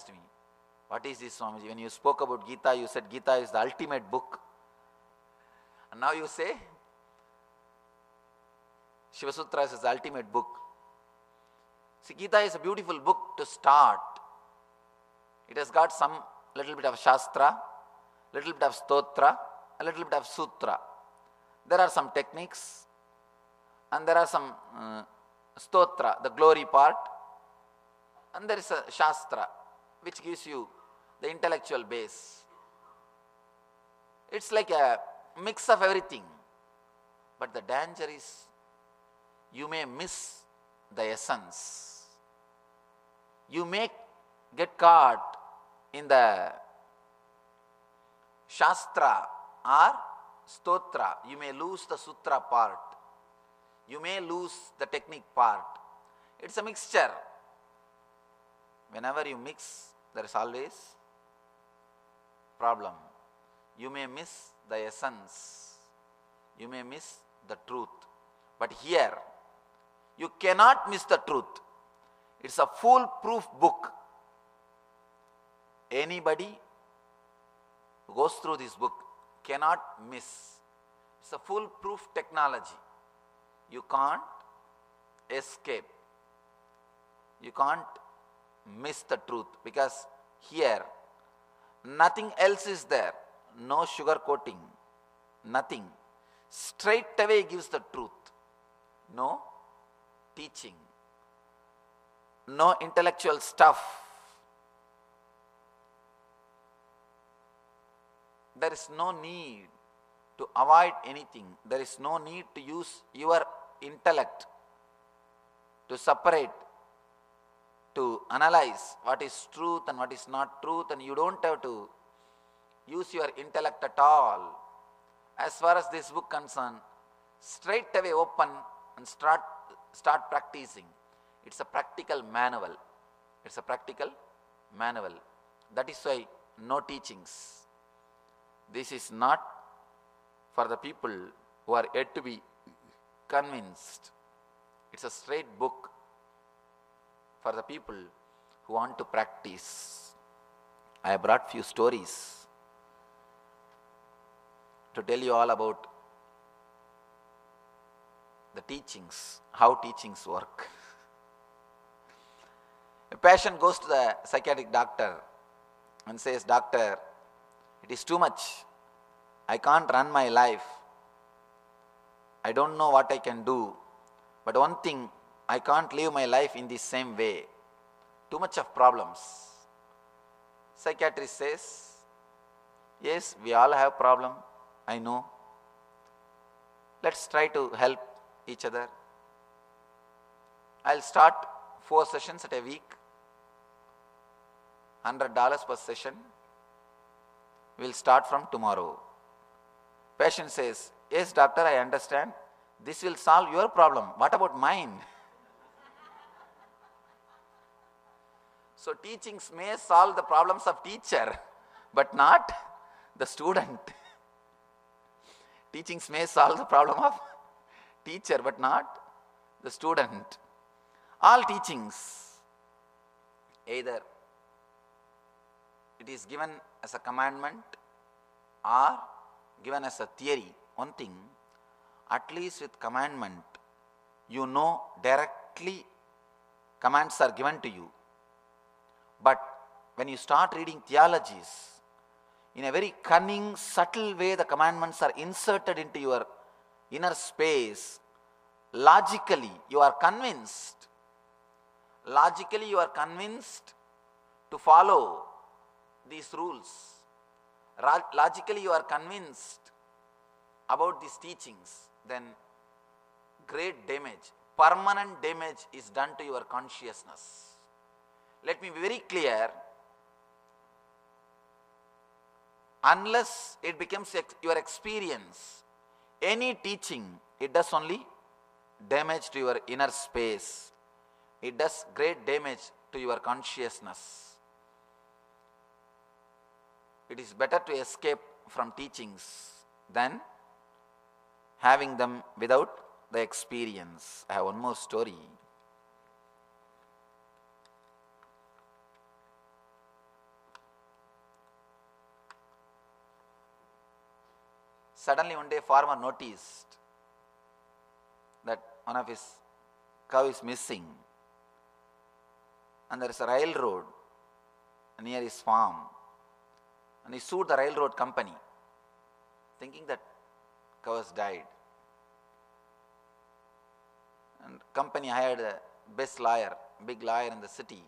asked me, what is this, Swamiji? When you spoke about Gita, you said Gita is the ultimate book. And now you say Shiva Sutras is the ultimate book. See, Gita is a beautiful book to start. It has got some little bit of Shastra, little bit of Stotra, a little bit of Sutra. There are some techniques and there are some Stotra, the glory part, and there is a Shastra which gives you the intellectual base. It's like a mix of everything. But the danger is you may miss the essence. You may get caught in the Shastra or Stotra. You may lose the Sutra part. You may lose the technique part. It's a mixture. Whenever you mix, there is always problem. You may miss the essence. You may miss the truth. But here, you cannot miss the truth. It's a foolproof book. Anybody who goes through this book cannot miss. It's a foolproof technology. You can't escape. You can't miss the truth, because here nothing else is there. No sugar coating, nothing. Straight away gives the truth. No teaching, no intellectual stuff. There is no need to avoid anything. There is no need to use your intellect to separate, to analyze what is truth and what is not truth, and you don't have to use your intellect at all. As far as this book concerned, straight away open and start practicing. It's a practical manual. It's a practical manual. That is why no teachings. This is not for the people who are yet to be convinced. It's a straight book for the people who want to practice. I have brought few stories to tell you all about the teachings, how teachings work. A patient goes to the psychiatric doctor and says, "Doctor, it is too much. I can't run my life. I don't know what I can do. But one thing, I can't live my life in the same way. Too much of problems." Psychiatrist says, "Yes, we all have problem. I know. Let's try to help each other. I'll start 4 sessions at a week, $100 per session. We'll start from tomorrow." Patient says, "Yes, doctor, I understand. This will solve your problem. What about mine?" So teachings may solve the problems of teacher, but not the student. Teachings may solve the problem of teacher, but not the student. All teachings, either it is given as a commandment or given as a theory. One thing, at least with commandment, you know directly commands are given to you. But when you start reading theologies, in a very cunning, subtle way, the commandments are inserted into your inner space. Logically, you are convinced. Logically, you are convinced to follow these rules. Logically, you are convinced about these teachings. Then great damage, permanent damage is done to your consciousness. Let me be very clear. Unless it becomes your experience, any teaching, it does only damage to your inner space. It does great damage to your consciousness. It is better to escape from teachings than having them without the experience. I have one more story. Suddenly one day farmer noticed that one of his cow is missing, and there is a railroad near his farm, and he sued the railroad company, thinking that cow has died. And company hired the best lawyer, big lawyer in the city,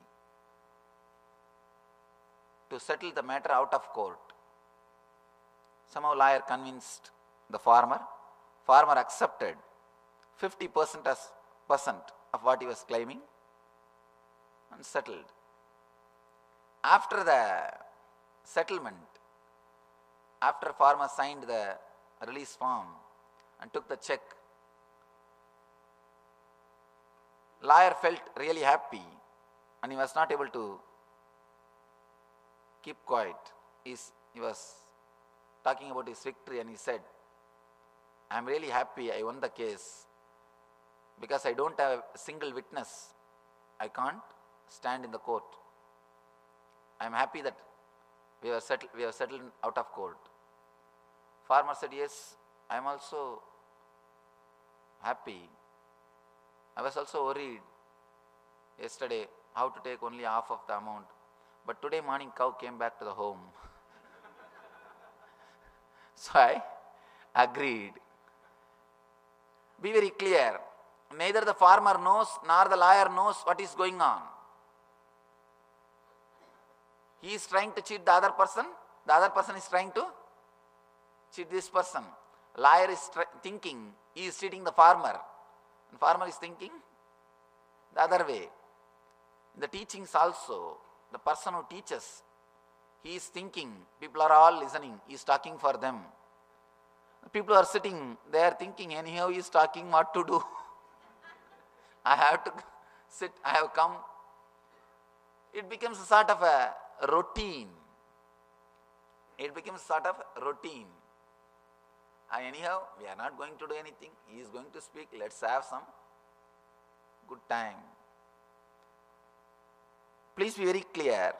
to settle the matter out of court. Somehow lawyer convinced the farmer. Farmer accepted 50% as percent of what he was claiming and settled. After the settlement, after farmer signed the release form and took the check, lawyer felt really happy, and he was not able to keep quiet. He was talking about his victory, and he said, I am really happy I won the case, because I don't have a single witness. I can't stand in the court. I am happy that we have settled out of court. Farmer said, yes, I am also happy. I was also worried yesterday how to take only half of the amount. But today morning cow came back to the home. So I agreed. Be very clear. Neither the farmer knows nor the lawyer knows what is going on. He is trying to cheat the other person. The other person is trying to cheat this person. Lawyer is thinking he is cheating the farmer. And farmer is thinking the other way. In the teachings also, the person who teaches, he is thinking, people are all listening, he is talking for them. People are sitting, they are thinking, anyhow he is talking, what to do? I have to sit, I have come. It becomes a sort of a routine. It becomes sort of routine. Anyhow, we are not going to do anything. He is going to speak. Let's have some good time. Please be very clear.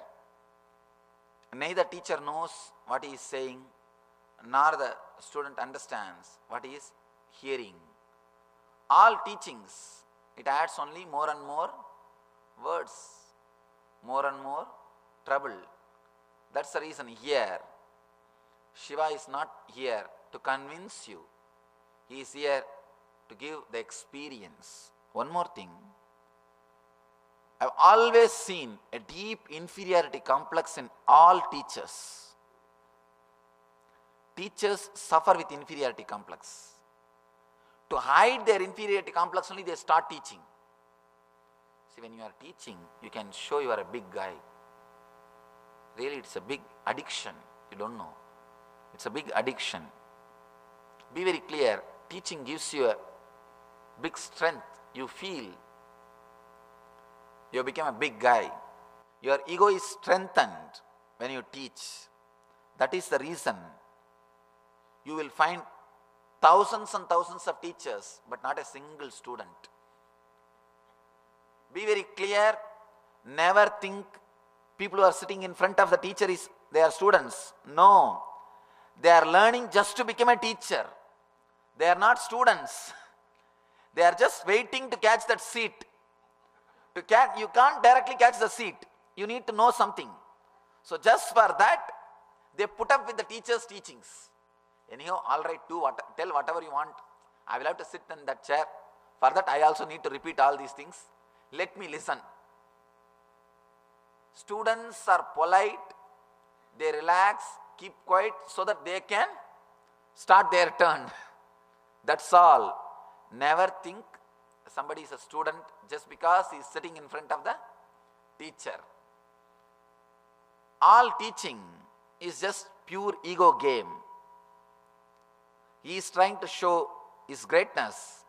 Neither teacher knows what he is saying, nor the student understands what he is hearing. All teachings, it adds only more and more words, more and more trouble. That's the reason here, Shiva is not here to convince you. He is here to give the experience. One more thing. I've always seen a deep inferiority complex in all teachers. Teachers suffer with inferiority complex. To hide their inferiority complex only they start teaching. See, when you are teaching, you can show you are a big guy. Really, it's a big addiction. You don't know. It's a big addiction. Be very clear. Teaching gives you a big strength. You feel you become a big guy. Your ego is strengthened when you teach. That is the reason you will find thousands and thousands of teachers, but not a single student. Be very clear. Never think people who are sitting in front of the teacher they are students. No. They are learning just to become a teacher. They are not students. They are just waiting to catch that seat. You can't directly catch the seat. You need to know something. So just for that, they put up with the teacher's teachings. Anyhow, all right, tell whatever you want. I will have to sit in that chair. For that, I also need to repeat all these things. Let me listen. Students are polite. They relax, keep quiet so that they can start their turn. That's all. Never think somebody is a student just because he is sitting in front of the teacher. All teaching is just pure ego game. He is trying to show his greatness,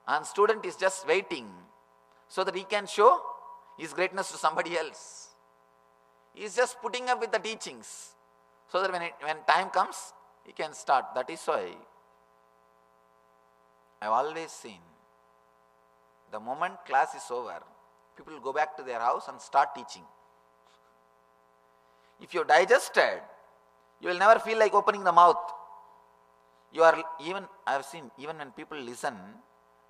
and student is just waiting so that he can show his greatness to somebody else. He is just putting up with the teachings so that when time comes, he can start. That is why I have always seen the moment class is over, people will go back to their house and start teaching. If you digested, you will never feel like opening the mouth. You are even, I have seen, even when people listen,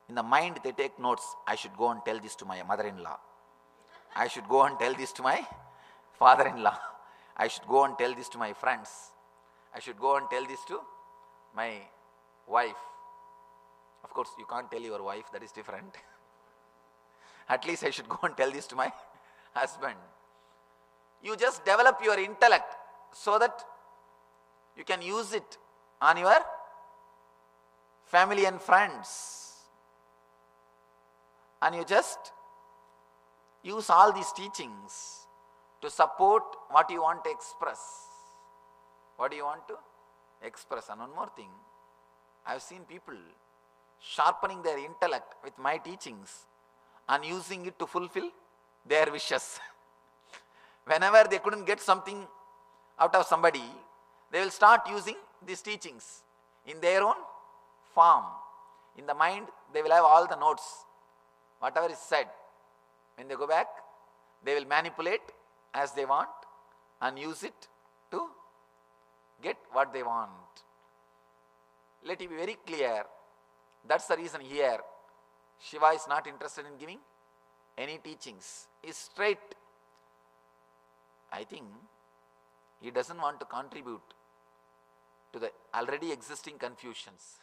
in the mind they take notes. I should go and tell this to my mother-in-law. I should go and tell this to my father-in-law. I should go and tell this to my friends. I should go and tell this to my wife. Of course, you can't tell your wife, that is different. At least I should go and tell this to my husband. You just develop your intellect so that you can use it on your family and friends. And you just use all these teachings to support what you want to express. What do you want to express? And one more thing, I have seen people sharpening their intellect with my teachings and using it to fulfill their wishes. Whenever they couldn't get something out of somebody, they will start using these teachings in their own form. In the mind, they will have all the notes. Whatever is said, when they go back, they will manipulate as they want and use it to get what they want. Let it be very clear. That's the reason here Shiva is not interested in giving any teachings. He is straight. I think he doesn't want to contribute to the already existing confusions.